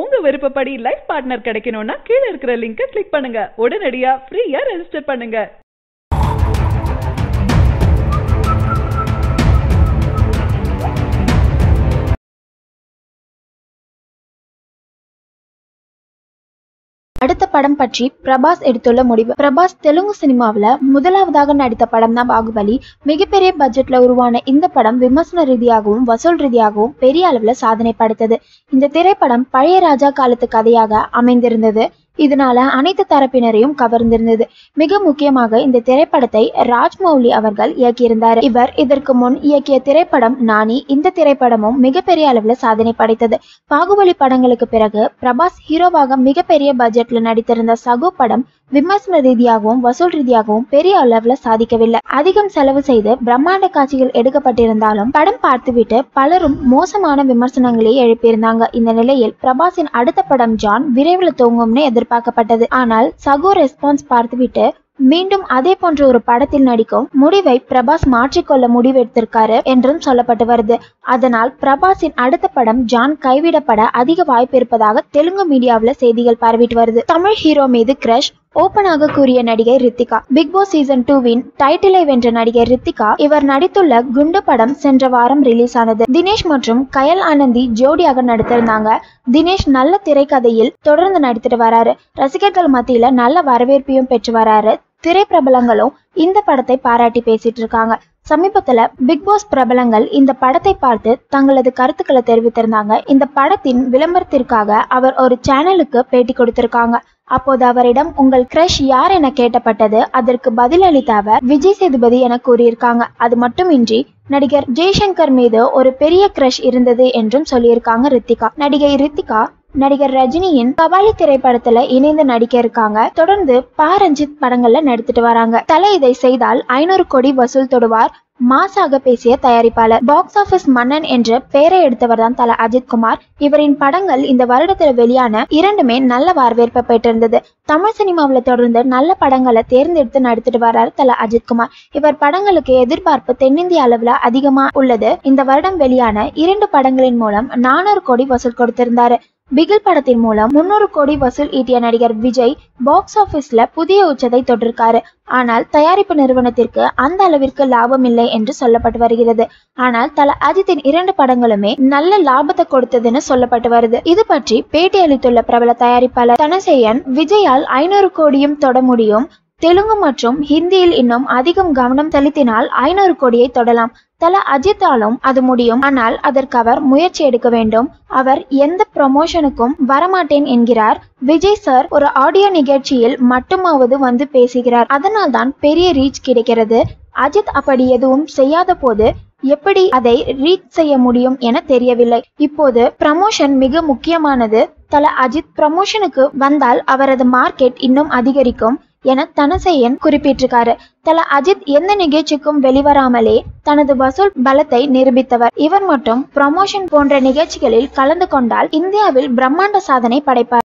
உங்க விருப்பப்படி life partner கிடைக்கணும்னா கீழ இருக்கிற லிங்கை கிளிக் பண்ணுங்க. உடனடியா ஃப்ரீயா ரெஜிஸ்டர் பண்ணுங்க. அடுத்த படம் பற்றி பிரபாஸ் எடுத்துள்ள முடிவு. பிரபாஸ் தெலுங்கு சினிமாவில முதலாவதாக நடித்த படம் தான் பாகுபலி. மிகப்பெரிய பட்ஜெட்ல உருவான இந்த படம் விமர்சன ரீதியாகவும் வசூல் ரீதியாகவும் பெரிய அளவுல சாதனை படைத்தது. இந்த திரைப்படம் பழைய ராஜா காலத்து கதையாக அமைந்திருந்தது. இதனால அனைத்து தரப்பினரையும் கவர்ந்திருந்தது. மிக முக்கியமாக இந்த திரைப்படத்தை ராஜ்மௌலி அவர்கள் இயக்கியிருந்தார். இவர் இதற்கு முன் இயக்கிய திரைப்படம் நானி. இந்த திரைப்படமும் மிகப்பெரிய அளவுல சாதனை படைத்தது. பாகுபலி படங்களுக்கு பிறகு பிரபாஸ் ஹீரோவாக மிகப்பெரிய பட்ஜெட்ல நடித்திருந்த சகோ படம் விமர்சன ரீதியாகவும் வசூல் ரீதியாகவும் பெரிய அளவுல சாதிக்கவில்லை. அதிகம் செலவு செய்து பிரம்மாண்ட காட்சிகள் எடுக்கப்பட்டிருந்தாலும் படம் பார்த்துவிட்டு பலரும் மோசமான விமர்சனங்களை எழுப்பியிருந்தாங்க. இந்த நிலையில் பிரபாஸின் அடுத்த படம் ஜான் விரைவில் துவங்கும்னு எதிர்பார்க்கப்பட்டது. ஆனால் சகோ ரெஸ்பான்ஸ் பார்த்துவிட்டு மீண்டும் அதே போன்ற ஒரு படத்தில் நடிக்கும் முடிவை பிரபாஸ் மாற்றிக்கொள்ள முடிவெடுத்திருக்காரு என்றும் சொல்லப்பட்டு வருது. அதனால் பிரபாஸின் அடுத்த படம் ஜான் கைவிடப்பட அதிக வாய்ப்பு இருப்பதாக தெலுங்கு மீடியாவில செய்திகள் பரவிட்டு வருது. தமிழ் ஹீரோ மீது கிரஷ் ஓபனாக கூறிய நடிகை ரித்திகா. பிக் பாஸ் சீசன் 2வின் டைட்டிலை வென்ற நடிகை ரித்திகா இவர் நடித்துள்ள குண்டு படம் சென்ற வாரம் ரிலீஸ் ஆனது. தினேஷ் மற்றும் கயல் ஆனந்தி ஜோடியாக நடித்திருந்தாங்க. தினேஷ் நல்ல திரைக்கதையில் தொடர்ந்து நடித்துட்டு வராரு. ரசிகர்கள் மத்தியில நல்ல வரவேற்பையும் பெற்று வராரு. திரைப்பிரபலங்களும் இந்த படத்தை பாராட்டி பேசிட்டு இருக்காங்க. சமீபத்துல பிக் பாஸ் பிரபலங்கள் இந்த படத்தை பார்த்து தங்களது கருத்துக்களை தெரிவித்திருந்தாங்க. இந்த படத்தின் விளம்பரத்திற்காக அவர் ஒரு சேனலுக்கு பேட்டி கொடுத்திருக்காங்க. அப்போது அவரிடம் உங்கள் கிரஷ் யார் என கேட்டப்பட்டது. அதற்கு பதிலளித்த அவர் விஜய் சேதுபதி என கூறியிருக்காங்க. அது மட்டுமின்றி நடிகர் ஜெய்சங்கர் மீது ஒரு பெரிய கிரஷ் இருந்தது என்றும் சொல்லியிருக்காங்க ரித்திகா. நடிகை ரித்திகா நடிகர் ரஜினியின் கபாலி திரைப்படத்துல இணைந்து நடிக்க இருக்காங்க. தொடர்ந்து ரஞ்சித் படங்கள்ல நடித்துட்டு வராங்க. தலை இதை செய்தால் 500 கோடி வசூல் தொடுவார். மாசாக பேசிய தயாரிப்பாளர். பாக்ஸ் ஆபீஸ் மன்னன் என்ற பெயரை எடுத்தவர் தான் தல அஜித் குமார். இவரின் படங்கள் இந்த வருடத்தில் வெளியான இரண்டுமே நல்ல வரவேற்பை பெற்றிருந்தது. தமிழ் சினிமாவில் தொடர்ந்து நல்ல படங்களை தேர்ந்தெடுத்து நடித்துட்டு வர்றார் தல அஜித் குமார். இவர் படங்களுக்கு எதிர்பார்ப்பு தென்னிந்திய அளவுல அதிகமா உள்ளது. இந்த வருடம் வெளியான 2 படங்களின் மூலம் 400 கோடி வசூல் கொடுத்திருந்தாரு. பிகில் படத்தின் மூலம் 300 கோடி வசூல் ஈட்டிய நடிகர் விஜய் பாக்ஸ் ஆபீஸ்ல புதிய உச்சத்தை தொட்டிருக்காரு. ஆனால் தயாரிப்பு நிறுவனத்திற்கு அந்த அளவிற்கு லாபம் இல்லை என்று சொல்லப்பட்டு வருகிறது. ஆனால் தல அஜித்தின் 2 படங்களுமே நல்ல லாபத்தை கொடுத்ததுன்னு சொல்லப்பட்டு வருது. இது பற்றி பேட்டி அளித்துள்ள பிரபல தயாரிப்பாளர் தனசேயன், விஜயால் 500 கோடியும் தொட முடியும். தெலுங்கு மற்றும் ஹிந்தியில் இன்னும் அதிகம் கவனம் செலுத்தினால் 500 கோடியை தொடலாம். தல அஜித்தாலும் அது முடியும். ஆனால் அதற்கு அவர் முயற்சி எடுக்க வேண்டும். அவர் எந்த ப்ரமோஷனுக்கும் வரமாட்டேன் என்கிறார். விஜய் சார் ஒரு ஆடியோ நிகழ்ச்சியில் மட்டுமாவது வந்து பேசுகிறார். அதனால் தான் பெரிய ரீச் கிடைக்கிறது. அஜித் அப்படி எதுவும் செய்யாத போது எப்படி அதை ரீச் செய்ய முடியும் என தெரியவில்லை. இப்போது ப்ரமோஷன் மிக முக்கியமானது. தல அஜித் ப்ரமோஷனுக்கு வந்தால் அவரது மார்க்கெட் இன்னும் அதிகரிக்கும் என தனசேயன் குறிப்பிட்டிருக்காரு. தல அஜித் எந்த நிகழ்ச்சிக்கும் வெளிவராமலே தனது வசூல் பலத்தை நிரூபித்தவர். இவர் மட்டும் ப்ரமோஷன் போன்ற நிகழ்ச்சிகளில் கலந்து கொண்டால் இந்தியாவில் பிரம்மாண்ட சாதனை படைப்பார்.